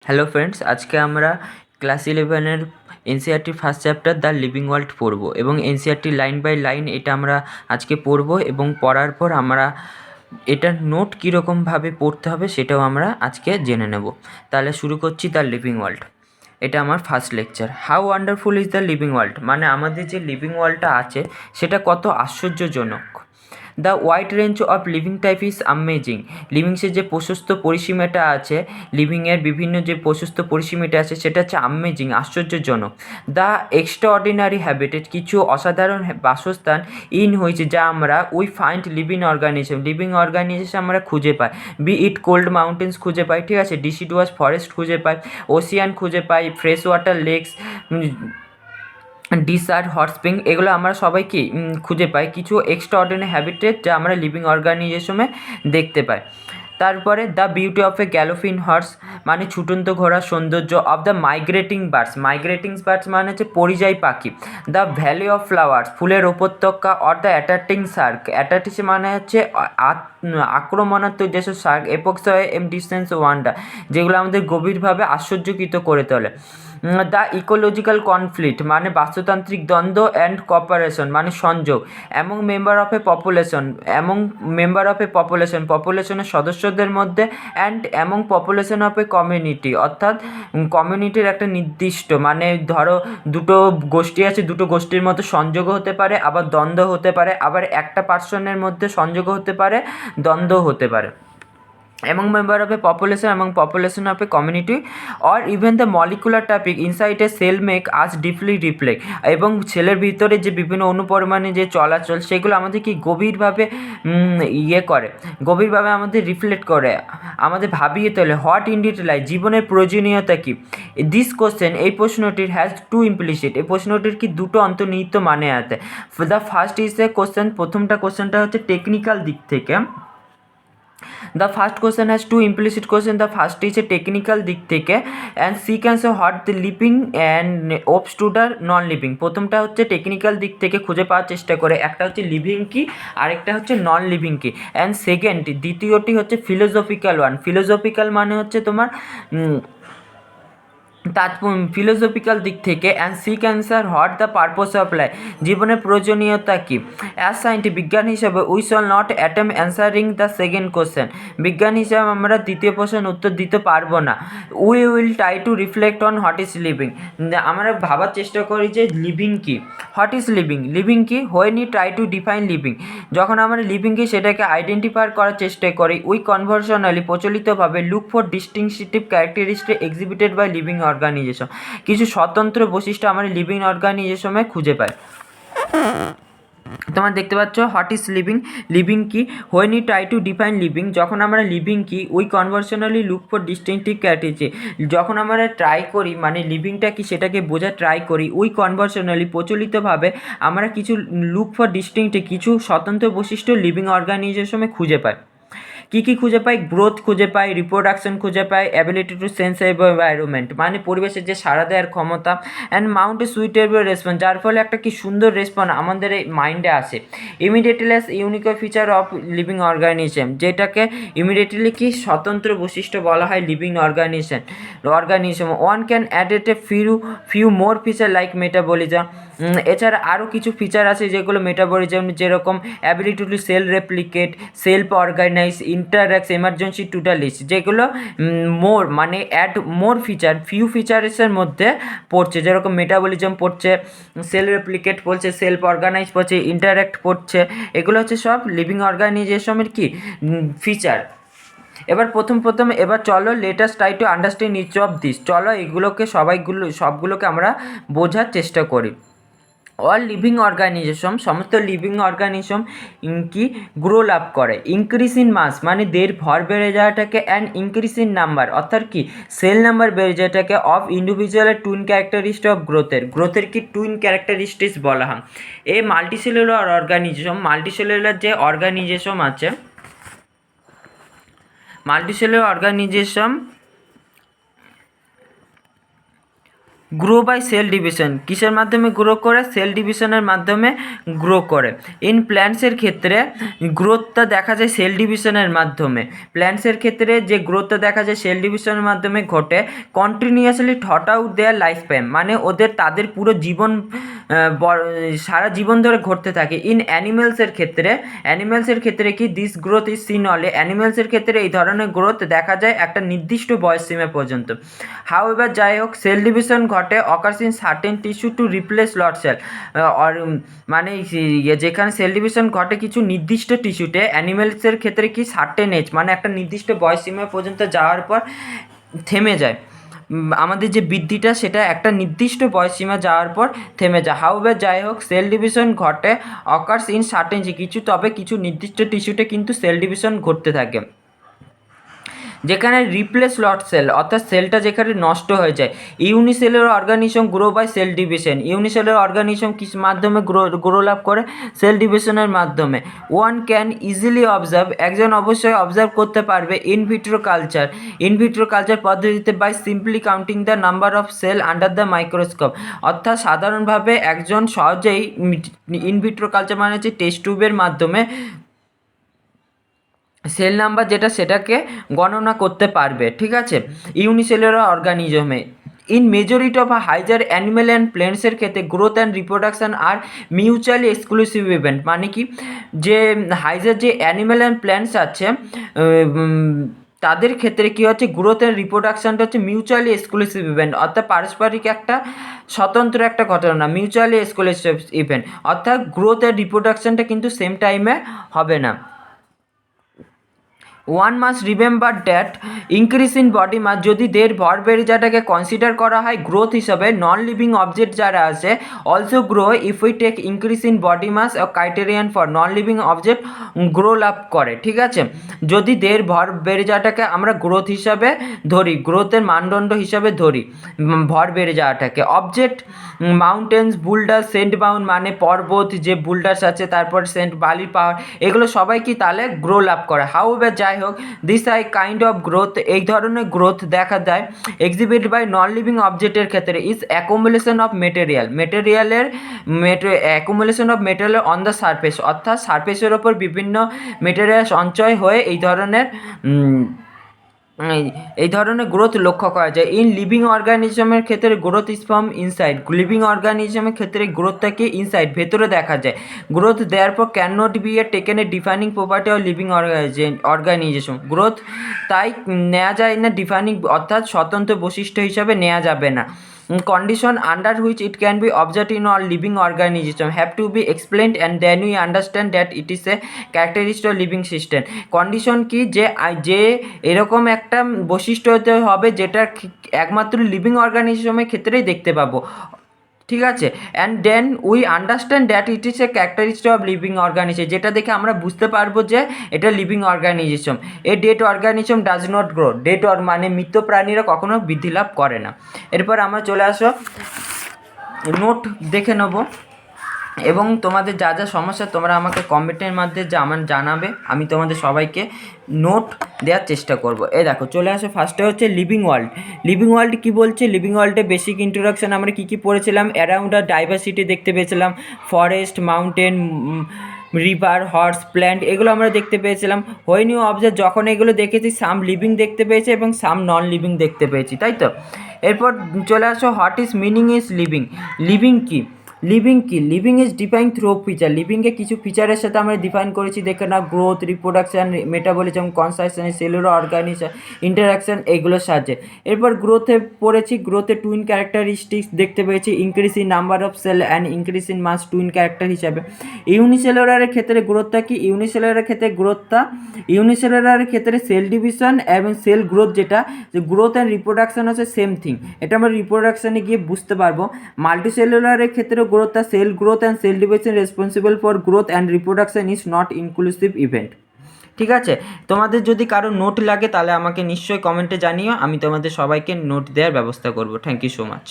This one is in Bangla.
হ্যালো ফ্রেন্ডস, আজকে আমরা ক্লাস 11-এর এনসিইআরটির first chapter the living world পড়বো এবং এনসিইআরটি লাইন বাই লাইন এটা আমরা আজকে পড়বো এবং পড়ার পর আমরা এটার নোট কীরকমভাবে পড়তে হবে সেটাও আমরা আজকে জেনে নেব। তাহলে শুরু করছি দ্য লিভিং ওয়ার্ল্ড। এটা আমার first lecture. How wonderful is the living world, মানে আমাদের যে লিভিং ওয়ার্ল্ডটা আছে সেটা কত আশ্চর্যজনক। The wide range of living type is amazing. লিভিংসের যে প্রশস্ত পরিসীমাটা আছে, লিভিংয়ের বিভিন্ন যে প্রশস্ত পরিসীমাটা আছে সেটা হচ্ছে অ্যামেজিং, আশ্চর্যজনক। দ্য এক্সট্রাঅর্ডিনারি হ্যাবিটেট, কিছু অসাধারণ বাসস্থান ইন হয়েছে যা আমরা উই ফাইন্ড লিভিং অর্গানিজেশন আমরা খুঁজে পাই। বি ইট কোল্ড মাউন্টেন্স খুঁজে পাই, ঠিক আছে, ডিসিডুয়াস ফরেস্ট খুঁজে পাই, ওশিয়ান খুঁজে পাই, fresh water lakes, desert, hot spring, এগুলো আমরা সবাই কি খুঁজে পাই। কিছু এক্সট্রাঅর্ডিনারি হ্যাবিটেট যা আমরা লিভিং অর্গানিজেশনে দেখতে পাই। তারপরে the beauty of a galloping horse, মানে ছুটন্ত ঘোড়ার সৌন্দর্য। অফ দ্য মাইগ্রেটিং বার্ডস মানে হচ্ছে পরিযায়ী পাখি। দ্য ভ্যালি অফ ফ্লাওয়ার্স, ফুলের উপত্যকা। Or the attracting Shark, attracting মানে হচ্ছে আক্রমণাত্মক যেসব শার্ক। এপক্স এম ডিস্টেন্স ওয়ান্ডার, যেগুলো আমাদের গভীরভাবে আশ্চর্যকৃত করে তোলে। দ্য ইকোলজিক্যাল কনফ্লিক্ট, মানে বাস্তুতান্ত্রিক দ্বন্দ্ব। অ্যান্ড কপারেশন মানে সংযোগ। অ্যামং মেম্বার অফ এ পপুলেশনের সদস্যদের মধ্যে। And among population of a community, অর্থাৎ কমিউনিটির একটা নির্দিষ্ট, মানে ধরো দুটো গোষ্ঠী আছে, দুটো গোষ্ঠীর মধ্যে সংযোগও হতে পারে, আবার দ্বন্দ্ব হতে পারে, আবার একটা পার্সনের মধ্যে সংযোগও হতে পারে, দ্বন্দ্ব হতে পারে। among member of a population of a community, or even the molecular topic inside a cell make us deeply reflect, এবং সেলের ভিতরে যে বিভিন্ন অনুপরমাণে যে চলাচল সেগুলো আমাদের কি গভীরভাবে গভীরভাবে আমাদের রিফ্লেক্ট করে, আমাদের ভাবিয়ে তোলে। হোয়াট ইনডিড লাইফ, জীবনের প্রয়োজনীয়তা কী। দিস কোশ্চেন, এই প্রশ্নটির হ্যাজ টু ইমপ্লিসিট, এই প্রশ্নটির কি দুটো অন্তর্নিহিত মানে আছে। The first is a question, প্রথমটা কোশ্চেনটা হচ্ছে টেকনিক্যাল দিক থেকে। The first question has two implicit questions. The first is a technical দিক থেকে, and she can say what the living and opts to the non living. প্রথমটা হচ্ছে টেকনিক্যাল দিক থেকে খুঁজে পাওয়ার চেষ্টা করে, একটা হচ্ছে লিভিং কি, আরেকটা হচ্ছে নন লিভিং কি। অ্যান্ড সেকেন্ড, দ্বিতীয়টি হচ্ছে ফিলোসফিক্যাল ওয়ান। ফিলোসফিক্যাল মানে হচ্ছে তোমার ফিলোসফিক্যাল দিক থেকে। And seek answer what the purpose of life, জীবনের প্রয়োজনীয়তা কী। অ্যাজ সায়েন্টিফিক, বিজ্ঞান হিসাবে we shall not attempt answering the second question, বিজ্ঞান হিসাবে আমরা দ্বিতীয় প্রশ্নের উত্তর দিতে পারবো না। We will try to reflect on what is living, আমরা ভাবার চেষ্টা করি যে লিভিং কী, হোয়াট ইজ লিভিং কী। When we try to define living, যখন আমরা লিভিং কী সেটাকে আইডেন্টিফাই করার চেষ্টা করি। উই কনভার্সনালি, প্রচলিতভাবে, look for distinctive characteristic exhibited by living organisation, কিছু স্বতন্ত্র বৈশিষ্ট্য আমরা লিভিং অর্গানাইজেশনে খুঁজে পাই। তোমরা দেখতে পাচ্ছ হোয়াট ইজ লিভিং কি। When we try to define living, যখন আমরা লিভিং কি। We conventionally look for distinctive characteristic, যখন আমরা ট্রাই করি মানে লিভিংটা কি সেটাকে বোঝার ট্রাই করি। উই কনভার্সনালি, প্রচলিতভাবে, আমরা কিছু লুক ফর ডিস্টিংটিভ, কিছু স্বতন্ত্র বৈশিষ্ট্য লিভিং অর্গানাইজেশনে খুঁজে পাই। কী কী খুঁজে পাই? গ্রোথ খুঁজে পাই, রিপ্রোডাকশন খুঁজে পাই, অ্যাবিলিটি টু সেন্স এনভায়রনমেন্ট, মানে পরিবেশের যে সাড়া দেওয়ার ক্ষমতা। And Mount a suitable response, যার ফলে একটা কি সুন্দর রেসপন্স আমাদের এই মাইন্ডে আসে। Immediately unique feature of living organism, যেটাকে ইমিডিয়েটলি কি স্বতন্ত্র বৈশিষ্ট্য বলা হয় living organism. One can add a few more feature like metabolism, এছাড়া আরও কিছু ফিচার আছে যেগুলো মেটাবলিজম, যেরকম ability to cell replicate, self organise, interact, emergency to the list, যেগুলো মোর মানে অ্যাড মোর ফিচার, ফিউ ফিচার্সের মধ্যে পড়ছে, যেরকম মেটাবলিজম পড়ছে, সেল রেপ্লিকেট পড়ছে, সেলফ অর্গানাইজ পড়ছে, ইন্টারঅ্যাক্ট পড়ছে, এগুলো হচ্ছে সব লিভিং অর্গানাইজেশনের কি ফিচার। এবার এবার চলো let's try to understand each of this, চলো এগুলোকে সবগুলোকে আমরা বোঝার চেষ্টা করি। অল লিভিং অর্গানিজম, সমস্ত লিভিং অর্গানিজম কি গ্রো লাভ করে। ইনক্রিজ ইন মাস মানে ভর বেড়ে যাওয়াটাকে, অ্যান্ড ইনক্রিজ ইন নাম্বার অর্থাৎ কি সেল নাম্বার বেড়ে যাওয়াটাকে, অফ ইন্ডিভিজুয়ালের টুইন ক্যারেক্টারিস্টিক অফ গ্রোথের কি টুইন ক্যারেক্টারিস্টিক্স বলা হয়। এই মাল্টিসেলুলার মাল্টিসেলুলার যে অর্গানিজেশন আছে, multicellular organisation grow by cell division, কিসের মাধ্যমে গ্রো করে? সেল ডিভিশনের মাধ্যমে গ্রো করে। ইন প্ল্যান্টসের ক্ষেত্রে গ্রোথটা দেখা যায় সেল ডিভিশনের মাধ্যমে। প্ল্যান্টসের ক্ষেত্রে যে গ্রোথটা দেখা যায় সেল ডিভিশনের মাধ্যমে ঘটে। Continuously thought out their life span, মানে তাদের পুরো জীবন সারা জীবন ধরে ঘটতে থাকে। ইন অ্যানিমেলসের ক্ষেত্রে কি দিস গ্রোথ ইজ সিন অলে, অ্যানিমেলসের ক্ষেত্রে এই ধরনের গ্রোথ দেখা যায় একটা নির্দিষ্ট বয়স সীমা পর্যন্ত। হাউ এভার যাই হোক, সেল ডিভিশন ঘটে occurs in certain tissue to replace lost cell, মানে যেখানে সেল ডিভিশন ঘটে কিছু নির্দিষ্ট টিস্যুতে। অ্যানিমেলসের ক্ষেত্রে কি সার্টেন এজ, মানে একটা নির্দিষ্ট বয়স সীমা পর্যন্ত যাওয়ার পর থেমে যায়। আমাদের যে বৃদ্ধিটা সেটা একটা নির্দিষ্ট বয়সসীমা যাওয়ার পর থেমে যায়। হাউএভার যাই হোক, সেল ডিভিশন ঘটে অকার্স ইন সার্টেন তবে কিছু নির্দিষ্ট টিস্যুতে কিন্তু সেল ডিভিশন ঘটতে থাকে। যেখানে রিপ্লেস লট সেল, অর্থাৎ সেলটা যেখানে নষ্ট হয়ে যায়। Unicellular organism grow by cell division, unicellular organism kiss মাধ্যমে গ্রো লাভ করে? সেল ডিভিশনের মাধ্যমে। ওয়ান ক্যান ইজিলি অবজার্ভ, একজন অবশ্যই অবজার্ভ করতে পারবে ইনভিট্রো কালচার পদ্ধতিতে by simply counting the number of cell under the microscope, অর্থাৎ সাধারণভাবে একজন সহজেই ইনভিট্রো কালচার মানে হচ্ছে টেস্ট টিউবের মাধ্যমে সেল নাম্বার যেটা সেটাকে গণনা করতে পারবে। ঠিক আছে, ইউনিসেলুলার অর্গানিজমে। In majority of higher animal and প্ল্যান্টসের ক্ষেত্রে growth and reproduction are mutually exclusive event, মানে কি যে হাইজার যে অ্যানিমেল অ্যান্ড প্ল্যান্টস আছে তাদের ক্ষেত্রে কী হচ্ছে, গ্রোথ অ্যান্ড রিপ্রোডাকশানটা হচ্ছে মিউচুয়ালি এক্সক্লুসিভ ইভেন্ট, অর্থাৎ পারস্পরিক একটা স্বতন্ত্র একটা ঘটনা, মিউচুয়ালি এক্সক্লুসিভ ইভেন্ট, অর্থাৎ গ্রোথ অ্যান্ড রিপ্রোডাকশানটা কিন্তু সেম টাইমে হবে না। One must remember that increase in body mass, যদি দেহের ভর বেড়ে যাওয়াটাকে কনসিডার করা হয় গ্রোথ হিসাবে, নন লিভিং অবজেক্ট যারা আছে also grow if we take increase in body mass criterion for non living object grow লাভ করে। ঠিক আছে, যদি দেহের ভর বেড়ে যাওয়াটাকে আমরা গ্রোথ হিসাবে ধরি, গ্রোথের মানদণ্ড হিসাবে ধরি ভর বেড়ে যাওয়াটাকে। Object mountains, boulder, sand mound মানে পর্বত যে বুলডার্স আছে, তারপর সেন্ট বালির পাহাড়, এগুলো সবাই কি তাহলে গ্রো লাভ করে। হাউএভার যাই হোক, this I kind of growth, এই ধরনের গ্রোথ দেখা যায় এক্সিবিট বাই নন লিভিং অবজেক্টের ক্ষেত্রে is accumulation of material on the surface, অর্থাৎ সারফেসের ওপর বিভিন্ন মেটেরিয়াল সঞ্চয় হয়ে এই ধরনের গ্রোথ লক্ষ্য করা যায়। ইন লিভিং অর্গানিজমের ক্ষেত্রে গ্রোথ ইজ ফ্রম ইনসাইড, লিভিং অর্গানিজমের ক্ষেত্রে গ্রোথটাকে ইনসাইড ভেতরে দেখা যায়। Growth therefore can not be a taken a defining property of living organisation, growth তাই নেওয়া যায় না ডিফাইনিং, অর্থাৎ স্বতন্ত্র বৈশিষ্ট্য হিসাবে নেওয়া যাবে না। condition under which it can be observed in all living organism have to be explained, and then we understand that it is a characteristic of living system. Condition কি যে এরকম একটা বৈশিষ্ট্য হতে হবে যেটা একমাত্র লিভিং অর্গানিজমের ক্ষেত্রেই দেখতে পাবো। ঠিক আছে, and then we understand that it is a characteristic of living organism, যেটা দেখে আমরা বুঝতে পারবো যে এটা living organism. A dead organism does not grow, মানে মৃত প্রাণীরা কখনো বৃদ্ধি লাভ করে না। এরপর আমরা চলে আসো নোট দেখে নেবো, এবং তোমাদের যা যা সমস্যা তোমরা আমাকে কমেন্টের মাধ্যমে জানাবে, আমি তোমাদের সবাইকে নোট দেওয়ার চেষ্টা করব। এই দেখো চলে আসো, ফার্স্টে হচ্ছে লিভিং ওয়ার্ল্ড কী বলছে? লিভিং ওয়ার্ল্ডে বেসিক ইন্ট্রোডাকশান আমরা কী পড়েছিলাম? অ্যারাউন্ড আর ডাইভার্সিটি দেখতে পেয়েছিলাম, forest, mountain, river, horse, plant, এগুলো আমরা দেখতে পেয়েছিলাম। হোয়েন ইউ অবজার্ভ, যখন এগুলো দেখেছি সাম লিভিং দেখতে পেয়েছি এবং সাম নন লিভিং দেখতে পেয়েছি, তাই তো। এরপর চলে আসো what is meaning is living কী? Living is define through feature, লিভিংকে কিছু ফিচারের সাথে আমরা ডিফাইন করেছি, দেখে না, growth, reproduction, metabolism, consciousness, cellular organism interaction, এইগুলোর সাহায্যে। এরপর গ্রোথে পড়েছি, গ্রোথে টুইন ক্যারেক্টারিস্টিক্স দেখতে পেয়েছি, increase in number of cell and increase in mass, twin character হিসাবে। ইউনিসেলুলারের ক্ষেত্রে গ্রোথটা কি? ইউনিসেলুলারের ক্ষেত্রে সেল ডিভিশন এবং সেল গ্রোথ, যেটা গ্রোথ অ্যান্ড রিপ্রোডাকশান হচ্ছে সেম থিং, এটা আমরা রিপ্রোডাকশানে গিয়ে বুঝতে পারবো। মাল্টিসেলুলারের ক্ষেত্রে growth, the cell growth and cell division responsible for growth and reproduction is not inclusive event. ঠিক আছে, তোমাদের যদি কারো নোট লাগে তাহলে আমাকে নিশ্চয়ই কমেন্টে জানিও, আমি তোমাদের সবাইকে নোট দেওয়ার ব্যবস্থা করব। Thank you so much.